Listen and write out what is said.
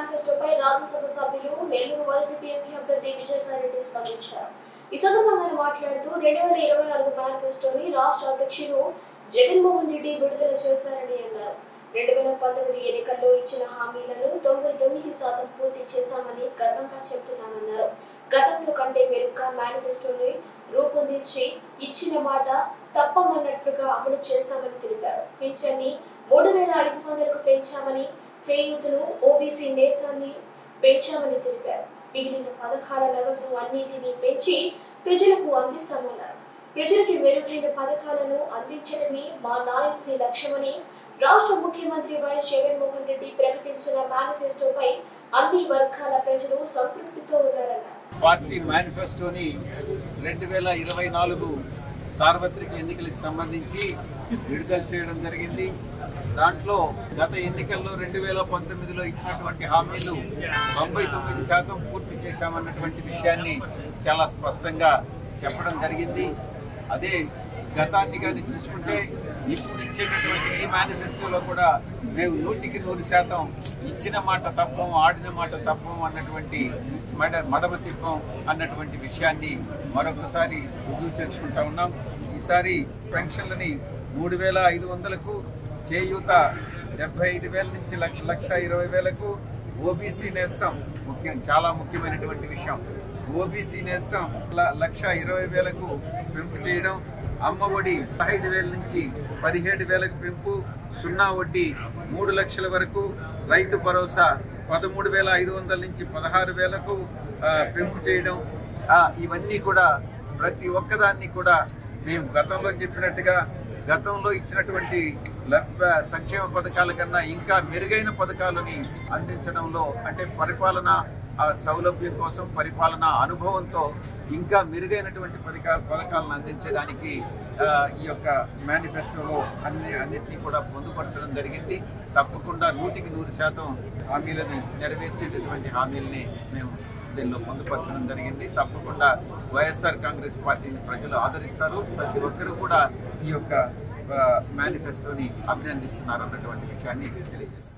మేనిఫెస్టోపై రాజ్యసభ సభ్యులు Nellore YCP MP అభ్యర్థి విజయసాయిరెడ్డి స్పందించారు. ఈ సందర్భంగా ఆయన మాట్లాడుతూ 2024 మేనిఫెస్టోని రాష్ట్ర అధ్యక్షులు జగన్మోహన్ రెడ్డి విడుదల చేశారని అన్నారు. 2019 ఎన్నికల్లో ఇచ్చిన హామీలను 99% పూర్తి చేశామని గర్వంగా చెబుతున్నానన్నారు. గతంలో కంటే మెరుగ్గా మేనిఫెస్టోని రూపొందించి ఇచ్చిన మాట తప్పమన్నట్లుగా అమలు చేస్తామని తెలిపారు. పింఛన్ని 3500కు పెంచామని, చేయూతను ఓబీసీ నేస్తాన్ని పెంచామని తెలిపారు. మిగిలిన పథకాల నగదును అన్నిటినీ పెంచి ప్రజలకు అందిస్తామన్నారు. ప్రజలకి మెరుగైన పథకాలను అందించడమే మా నాయకుడి లక్ష్యమని రాష్ట్ర ముఖ్యమంత్రి వైఎస్ జగన్మోహన్ రెడ్డి ప్రకటించిన మేనిఫెస్టోపై అన్ని వర్గాల ప్రజలు సంతృప్తితో ఉన్నారన్నారు. పార్టీ మేనిఫెస్టోని 2024 సార్వత్రిక ఎన్నికలకు సంబంధించి విడుదల చేయడం జరిగింది. దాంట్లో గత ఎన్నికల్లో 2019లో ఇచ్చినటువంటి హామీలు 99% పూర్తి చేశామన్నటువంటి విషయాన్ని చాలా స్పష్టంగా చెప్పడం జరిగింది. అదే గతాన్ని కానీ చూసుకుంటే ఇప్పుడు ఇచ్చేటటువంటి ఈ మేనిఫెస్టోలో కూడా మేము 100% ఇచ్చిన మాట తప్పం, ఆడిన మాట తప్పం అన్నటువంటి మడమ తిప్పం అన్నటువంటి విషయాన్ని మరొకసారి రుజువు చేసుకుంటా ఉన్నాం. ఈసారి పెన్షన్లని 3500కు, చేయూత 75,000 నుంచి 1,20,000కు, ఓబీసీ నేస్తం చాలా ముఖ్యమైనటువంటి విషయం. ఓబీసీ నేస్తం 1,20,000కు పెంపు చేయడం, అమ్మ ఒడి 15,000 నుంచి 17,000కు పెంపు, 0 వడ్డీ 3 లక్షల వరకు, రైతు భరోసా 13,500 నుంచి 16,000కు పెంపు చేయడం. ఇవన్నీ కూడా ప్రతి ఒక్కదాన్ని కూడా మేము గతంలో చెప్పినట్టుగా గతంలో ఇచ్చినటువంటి సంక్షేమ పథకాల కన్నా ఇంకా మెరుగైన పథకాలని అందించడంలో, అంటే పరిపాలన సౌలభ్యం కోసం, పరిపాలన అనుభవంతో ఇంకా మెరుగైనటువంటి పథకాలను అందించడానికి ఈ యొక్క మేనిఫెస్టోలో అన్నిటినీ కూడా పొందుపరచడం జరిగింది. తప్పకుండా 100% హామీలని నెరవేర్చేటటువంటి హామీలని మేము దీనిలో పొందుపరచడం జరిగింది. తప్పకుండా వైఎస్ఆర్ కాంగ్రెస్ పార్టీని ప్రజలు ఆదరిస్తారు. ప్రతి ఒక్కరూ కూడా ఈ యొక్క మేనిఫెస్టోని అభినందిస్తున్నారు అన్నటువంటి విషయాన్ని తెలియజేస్తారు.